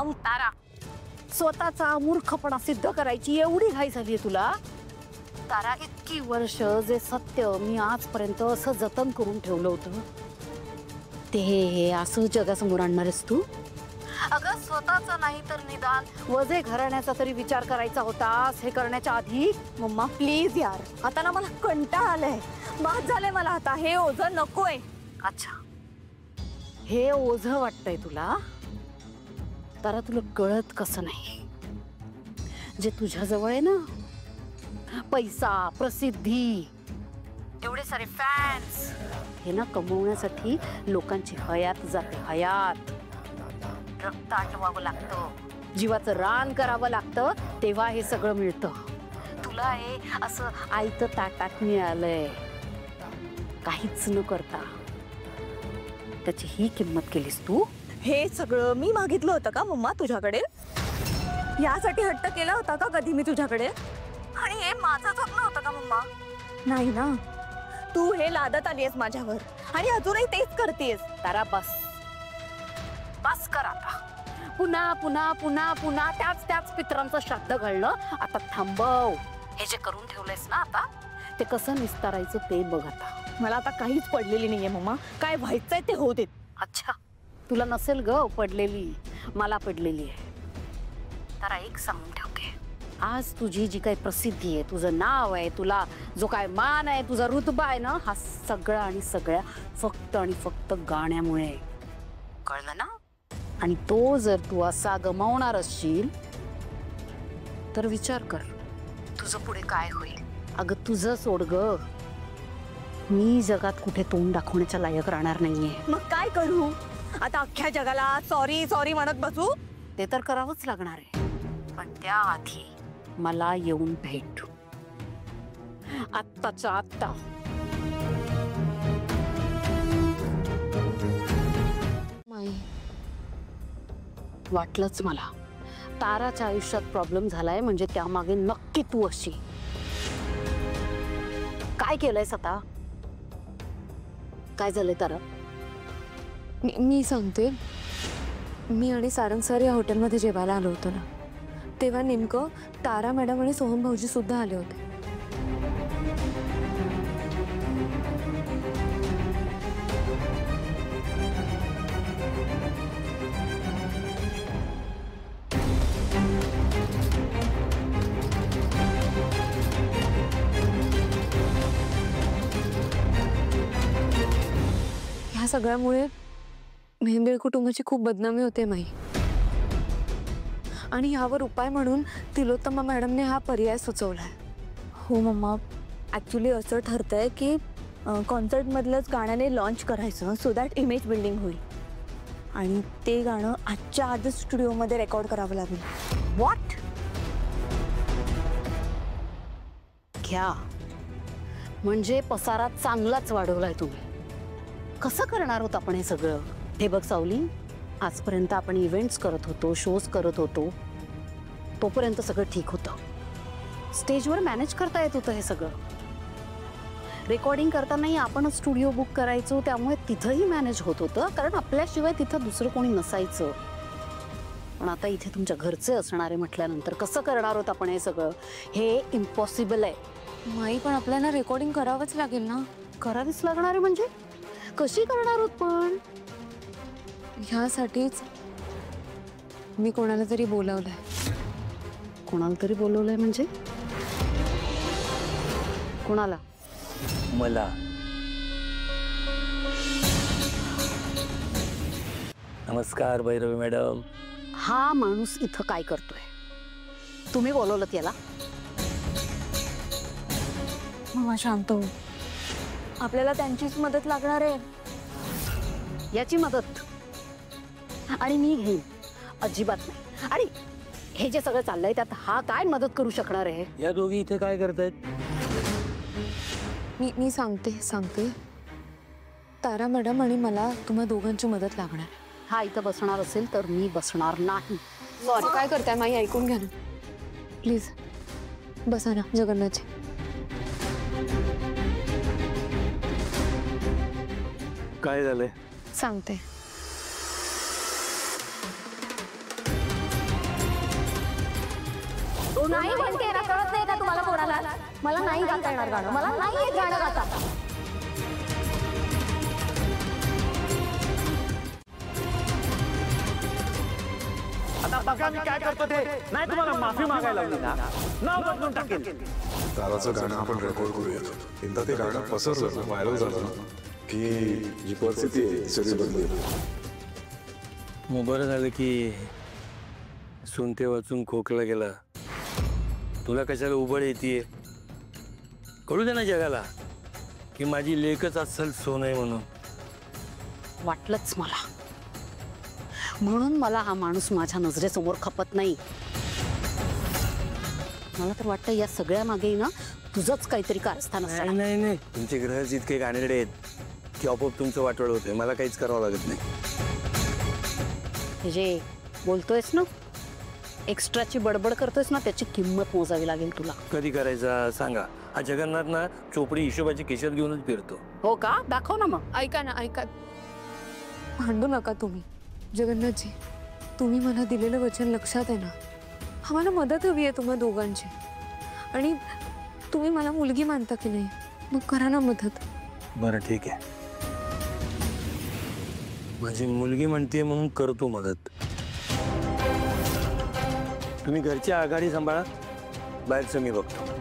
तारा, स्वतःचा मूर्खपणा सिद्ध करायची एवढी घाई झालीये तुला? तारा, इतकी वर्ष जे सत्य मी आजपर्यंत असं जतन करून ठेवलं होतं ते असं जगासमोर आणणार आहेस तू? अगं, स्वतःचा नाही तर निदान वजे घराण्याचा तरी विचार करायचा होतास हे करण्याच्या आधी. मम्मा प्लीज यार, आता ना मला कंटाळा आलाय, बाद झालंय मला आता, हे ओझं नकोय. अच्छा, हे ओझं वाटतंय तुला? तारा, तुला कळत कसं नाही, जे तुझ्याजवळ आहे ना, पैसा, प्रसिद्धी, एवढे सारे फॅन्स, हे ना कमवण्यासाठी लोकांची हयात जाते, हयात. रक्त आटवावं लागतं, जीवाचं रान करावं लागतं, तेव्हा हे सगळं मिळतं. तुला हे असं आयतं ताटात मिळालंय, काहीच न करता. त्याची ही किंमत केलीस तू? हे सगळं मी मागितलं होतं का मम्मा तुझ्याकडे? यासाठी हट्ट केला होता का कधी मी तुझ्याकडे? आणि हे माझं स्वप्न होतं का मम्मा? नाही ना, तू हे लादत आलीयस माझ्यावर आणि अजूनही तेच करतेस. तारा, बस बस कर आता. पुन्हा पुन्हा पुन्हा पुन्हा त्याच पितरांचं श्राद्ध घडलं. आता थांबव. हे जे करून ठेवलंयस ना आता, ते कसं निस्तारायचं ते बघ आता. मला आता काहीच पडलेली नाहीये मम्मा, काय व्हायचंय ते होऊ देत. अच्छा, तुला नसेल ग पडलेली, मला पडलेली आहे. तारा, एक सांगून ठेवते, आज तुझी जी काही प्रसिद्धी आहे, तुझं नाव आहे, तुला जो काय मान आहे, तुझा रुतबा आहे ना, हा सगळा आणि सगळ्या फक्त आणि फक्त गाण्यामुळे. कळलं ना? आणि तो जर तू असा गमावणार असशील तर विचार कर तुझं पुढे काय होईल. अगं, तुझं सोड ग, मी जगात कुठे तोंड दाखवण्याच्या लायक राहणार नाहीये. मग काय करू आता? अख्ख्या जगाला सॉरी सॉरी म्हणत बसू? ते तर करावंच लागणार आहे, पण त्याआधी मला येऊन भेट, आत्ताच्या आत्ता. वाटलंच मला, ताराच्या आयुष्यात प्रॉब्लेम झालाय म्हणजे त्यामागे नक्की तू अशी. काय केलंयस आता? काय झालंय तारा? मी सांगते, मी आणि सारंग सर या हॉटेलमध्ये जेवायला आलो होतो ना, तेव्हा नेमकं तारा मॅडम आणि सोहम भाऊजी सुद्धा आले होते. ह्या सगळ्यामुळे मेहंदळ कुटुंबाची खूप बदनामी होते माई. आणि यावर उपाय म्हणून तिलोत्तमा मॅडमने हा पर्याय सुचवलाय. हो मम्मा, ॲक्च्युली असं ठरतंय की कॉन्सर्टमधलंच गाण्याने लॉन्च करायचं, सो दॅट इमेज बिल्डिंग होईल. आणि ते गाणं आजच्या आजच स्टुडिओमध्ये रेकॉर्ड करावं लागेल. व्हॉट? घ्या, म्हणजे पसारा चांगलाच वाढवलाय तुम्ही. कसं करणार होत आपण हे सगळं? हे बघ सावली, आजपर्यंत आपण इव्हेंट्स करत होतो, शोज करत होतो, तोपर्यंत सगळं ठीक होतं. स्टेजवर मॅनेज करता येत होतं हे सगळं. रेकॉर्डिंग करतानाही आपणच स्टुडिओ बुक करायचो, त्यामुळे तिथंही मॅनेज होत होतं, कारण आपल्याशिवाय तिथं दुसरं कोणी नसायचं. पण आता इथे तुमच्या घरचे असणारे म्हटल्यानंतर कसं करणार होत आपण हे सगळं? हे इम्पॉसिबल आहे. माई, पण आपल्याला रेकॉर्डिंग करावंच लागेल ना. करावीच लागणार आहे म्हणजे? कशी करणार आहोत पण? ह्यासाठीच मी कोणाला तरी बोलावलंय. कोणाला तरी बोलवलंय म्हणजे? कोणाला? मला. नमस्कार भैरवी मॅडम. हा माणूस इथं काय करतोय? तुम्ही बोलवलं त्याला? मम्मा शांत हो, आपल्याला त्यांचीच मदत लागणार आहे. याची मदत? आणि मी घेईन? अजिबात नाही. आणि हे जे सगळं चाललंय त्यात हा काय मदत करू शकणार आहे? या दोघी इथे काय करतायत? मी सांगते तारा मॅडम आणि मला तुम्हा दोघांची मदत लागणार. हा इथं बसणार असेल तर मी बसणार नाही. सॉरी. काय करताय माई? ऐकून घ्या ना प्लीज. बसा ना जगन्नाथजी. काय झालंय? सांगते. नाही म्हणते ना, कळत नाही का तुम्हाला कोणाला? मला नाही गाता येणार गाणं, मला नाही येत गाणं गाता. आता बघा मी काय करतो ते. नाही तुम्हाला माफी मागायला लावली ना, नाव बदलून टाकेल. ताराचं गाणं आपण रेकॉर्ड करूया. एकदा ते गाणं पसरलं ना, व्हायरल झालं ना, की जी परिस्थिती आहे ती सगळी बदलेल. मग बरं झालं की सुनते वाचून खोकला गेला. तुला कशाला उबळ येते? कळू दे ना जगाला की माझी लेकच अस्सल सोन आहे म्हणून. वाटलंच मला, म्हणून मला हा माणूस माझ्या नजरेसमोर खपत नाही. मला तर वाटतं या सगळ्या मागे ना तुझंच काहीतरी कारस्थान नाही असणार. नाही नाही, तुमचे ग्रहच इतके घाणेरडे आहेत की आपोआप तुमचं वाटोळ होतंय. मला काहीच करावं लागत नाही. हे जे बोलतोयस ना, एक्स्ट्राची बडबड करतोयस ना, त्याची किंमत मोजावी लागेल तुला. कधी करायचा सांगा. हा जगन्नाथ ना चोपडी हिशोबाची खिशात घेऊनच फिरतो. हो का? दाखव ना मग. ऐका ना, ऐका. भांडू नका तुम्ही. जगन्नाथजी, तुम्ही मला दिलेलं वचन लक्षात आहे ना? आम्हाला मदत हवी आहे तुम्हा दोघांची. आणि तुम्ही मला मुलगी मानता की नाही? मग करा ना मदत. बरं ठीक आहे, माझी मुलगी म्हणते म्हणून करतो मदत. तुम्ही घरची आघाडी सांभाळा, बाहेरचं मी बघतो.